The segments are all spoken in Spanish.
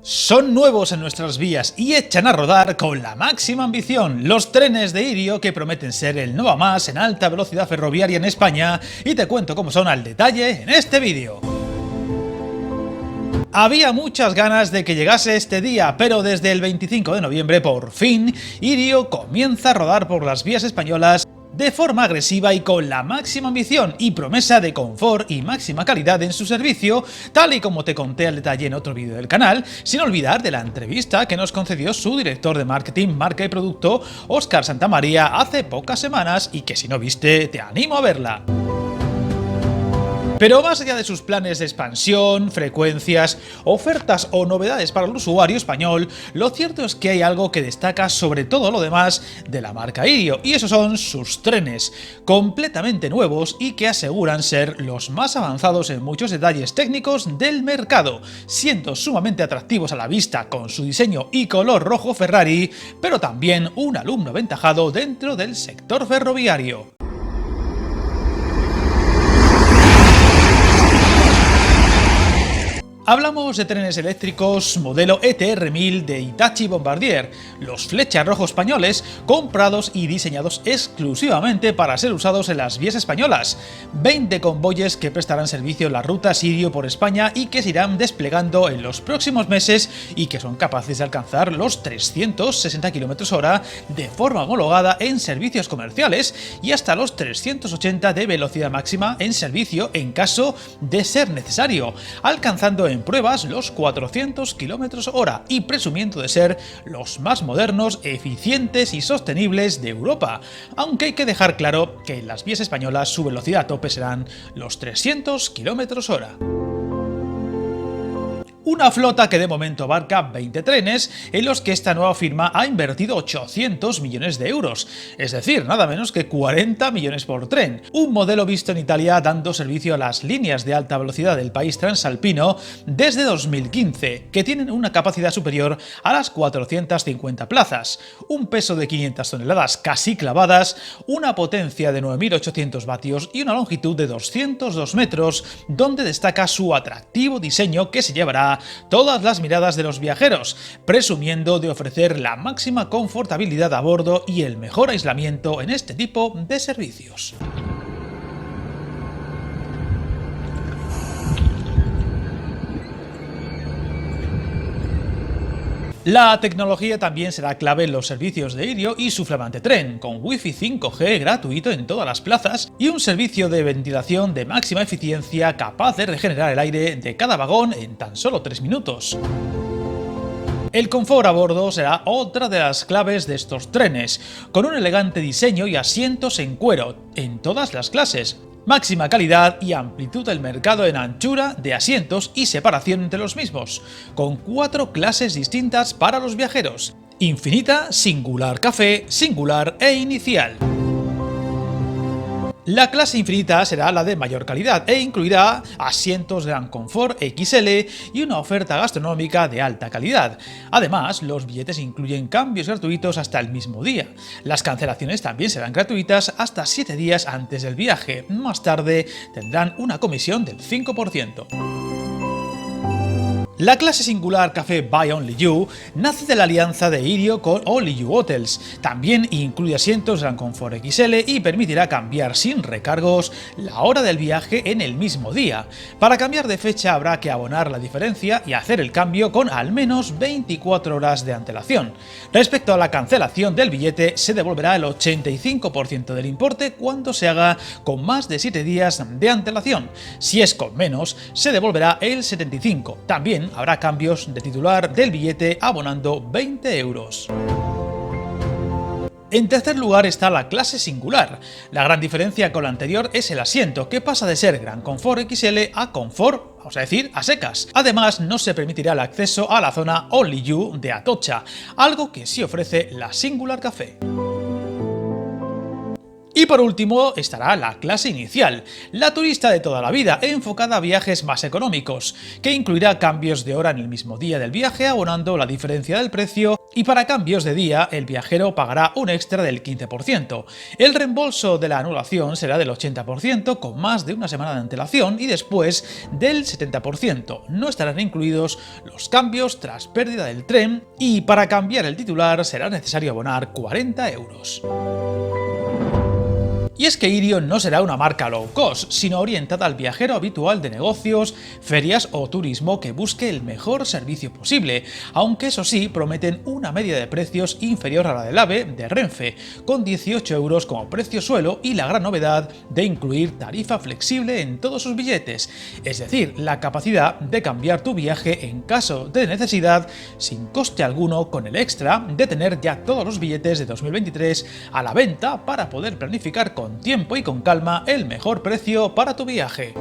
Son nuevos en nuestras vías y echan a rodar con la máxima ambición los trenes de Irio que prometen ser el Nova Más en alta velocidad ferroviaria en España, y te cuento cómo son al detalle en este vídeo. Había muchas ganas de que llegase este día, pero desde el 25 de noviembre por fin Irio comienza a rodar por las vías españolas de forma agresiva y con la máxima ambición y promesa de confort y máxima calidad en su servicio, tal y como te conté al detalle en otro vídeo del canal, sin olvidar de la entrevista que nos concedió su director de marketing, marca y producto, Óscar Santamaría, hace pocas semanas, y que si no viste, te animo a verla. Pero más allá de sus planes de expansión, frecuencias, ofertas o novedades para el usuario español, lo cierto es que hay algo que destaca sobre todo lo demás de la marca Irio, y esos son sus trenes, completamente nuevos y que aseguran ser los más avanzados en muchos detalles técnicos del mercado, siendo sumamente atractivos a la vista con su diseño y color rojo Ferrari, pero también un alumno aventajado dentro del sector ferroviario. Hablamos de trenes eléctricos modelo ETR1000 de Hitachi Bombardier, los Flecha Rojo españoles, comprados y diseñados exclusivamente para ser usados en las vías españolas. 20 convoyes que prestarán servicio en las rutas Irio por España y que se irán desplegando en los próximos meses y que son capaces de alcanzar los 360 km/h de forma homologada en servicios comerciales y hasta los 380 de velocidad máxima en servicio en caso de ser necesario, alcanzando en pruebas los 400 km/h y presumiendo de ser los más modernos, eficientes y sostenibles de Europa, aunque hay que dejar claro que en las vías españolas su velocidad a tope serán los 300 km/h. Una flota que de momento abarca 20 trenes en los que esta nueva firma ha invertido 800 millones de euros, es decir, nada menos que 40 millones por tren. Un modelo visto en Italia dando servicio a las líneas de alta velocidad del país transalpino desde 2015, que tienen una capacidad superior a las 450 plazas, un peso de 500 toneladas casi clavadas, una potencia de 9.800 vatios y una longitud de 202 metros, donde destaca su atractivo diseño que se llevará todas las miradas de los viajeros, presumiendo de ofrecer la máxima confortabilidad a bordo y el mejor aislamiento en este tipo de servicios. La tecnología también será clave en los servicios de Irio y su flamante tren, con Wi-Fi 5G gratuito en todas las plazas y un servicio de ventilación de máxima eficiencia capaz de regenerar el aire de cada vagón en tan solo 3 minutos. El confort a bordo será otra de las claves de estos trenes, con un elegante diseño y asientos en cuero en todas las clases. Máxima calidad y amplitud del mercado en anchura de asientos y separación entre los mismos, con 4 clases distintas para los viajeros: Infinita, Singular Café, Singular e Inicial. La clase Infinita será la de mayor calidad e incluirá asientos de gran confort XL y una oferta gastronómica de alta calidad. Además, los billetes incluyen cambios gratuitos hasta el mismo día. Las cancelaciones también serán gratuitas hasta 7 días antes del viaje. Más tarde tendrán una comisión del 5%. La clase Singular Café by Only You nace de la alianza de Irio con Only You Hotels. También incluye asientos Gran Confort XL y permitirá cambiar sin recargos la hora del viaje en el mismo día. Para cambiar de fecha habrá que abonar la diferencia y hacer el cambio con al menos 24 horas de antelación. Respecto a la cancelación del billete, se devolverá el 85% del importe cuando se haga con más de 7 días de antelación. Si es con menos, se devolverá el 75%. También habrá cambios de titular del billete abonando 20 euros. En tercer lugar está la clase Singular. La gran diferencia con la anterior es el asiento, que pasa de ser Gran Confort XL a Confort, vamos a decir, a secas. Además, no se permitirá el acceso a la zona Only You de Atocha, algo que sí ofrece la Singular Café. Y por último estará la clase inicial, la turista de toda la vida, enfocada a viajes más económicos, que incluirá cambios de hora en el mismo día del viaje abonando la diferencia del precio Y para cambios de día, el viajero pagará un extra del 15%. El reembolso de la anulación será del 80% con más de una semana de antelación y después del 70%. No estarán incluidos los cambios tras pérdida del tren y para cambiar el titular será necesario abonar 40 euros. Y es que Irio no será una marca low cost, sino orientada al viajero habitual de negocios, ferias o turismo que busque el mejor servicio posible, aunque eso sí, prometen una media de precios inferior a la del AVE de Renfe, con 18 euros como precio suelo y la gran novedad de incluir tarifa flexible en todos sus billetes, es decir, la capacidad de cambiar tu viaje en caso de necesidad sin coste alguno, con el extra de tener ya todos los billetes de 2023 a la venta para poder planificar con tiempo y con calma el mejor precio para tu viaje.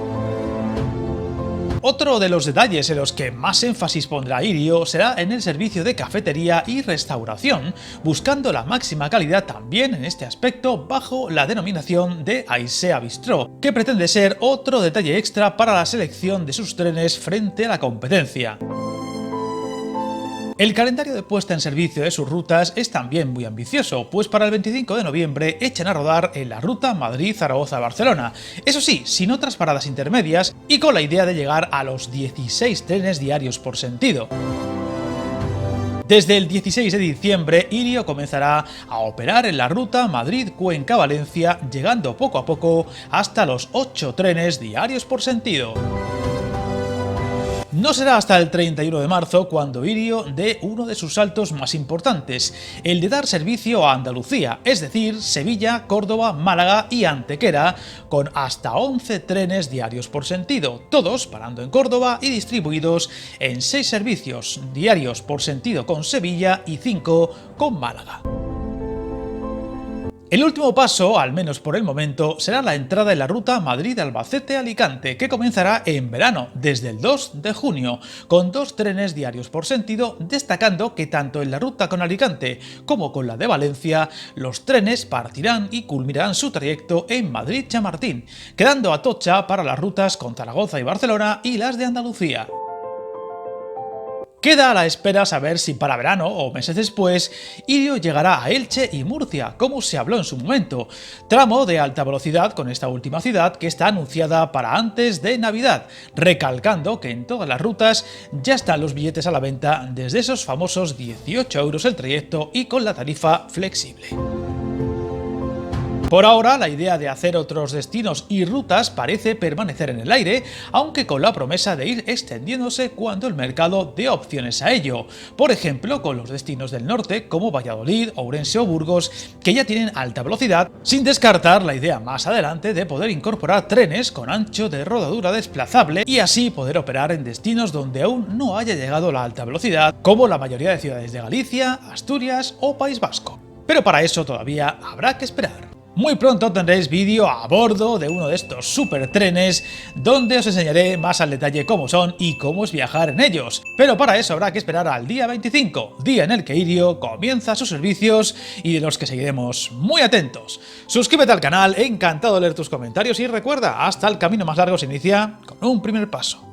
Otro de los detalles en los que más énfasis pondrá Irio será en el servicio de cafetería y restauración, buscando la máxima calidad también en este aspecto bajo la denominación de Aisea Bistro, que pretende ser otro detalle extra para la selección de sus trenes frente a la competencia. El calendario de puesta en servicio de sus rutas es también muy ambicioso, pues para el 25 de noviembre echan a rodar en la ruta Madrid-Zaragoza-Barcelona, eso sí, sin otras paradas intermedias y con la idea de llegar a los 16 trenes diarios por sentido. Desde el 16 de diciembre, Irio comenzará a operar en la ruta Madrid-Cuenca-Valencia, llegando poco a poco hasta los 8 trenes diarios por sentido. No será hasta el 31 de marzo cuando Irio dé uno de sus saltos más importantes, el de dar servicio a Andalucía, es decir, Sevilla, Córdoba, Málaga y Antequera, con hasta 11 trenes diarios por sentido, todos parando en Córdoba y distribuidos en 6 servicios diarios por sentido con Sevilla y 5 con Málaga. El último paso, al menos por el momento, será la entrada en la ruta Madrid-Albacete-Alicante, que comenzará en verano, desde el 2 de junio, con 2 trenes diarios por sentido, destacando que tanto en la ruta con Alicante como con la de Valencia, los trenes partirán y culminarán su trayecto en Madrid-Chamartín, quedando a tocha para las rutas con Zaragoza y Barcelona y las de Andalucía. Queda a la espera saber si para verano o meses después Irio llegará a Elche y Murcia, como se habló en su momento, tramo de alta velocidad con esta última ciudad que está anunciada para antes de Navidad, recalcando que en todas las rutas ya están los billetes a la venta desde esos famosos 18 euros el trayecto y con la tarifa flexible. Por ahora, la idea de hacer otros destinos y rutas parece permanecer en el aire, aunque con la promesa de ir extendiéndose cuando el mercado dé opciones a ello. Por ejemplo, con los destinos del norte como Valladolid, Ourense o Burgos, que ya tienen alta velocidad, sin descartar la idea más adelante de poder incorporar trenes con ancho de rodadura desplazable y así poder operar en destinos donde aún no haya llegado la alta velocidad, como la mayoría de ciudades de Galicia, Asturias o País Vasco. Pero para eso todavía habrá que esperar. Muy pronto tendréis vídeo a bordo de uno de estos supertrenes donde os enseñaré más al detalle cómo son y cómo es viajar en ellos. Pero para eso habrá que esperar al día 25, día en el que Irio comienza sus servicios y de los que seguiremos muy atentos. Suscríbete al canal, encantado de leer tus comentarios y recuerda, hasta el camino más largo se inicia con un primer paso.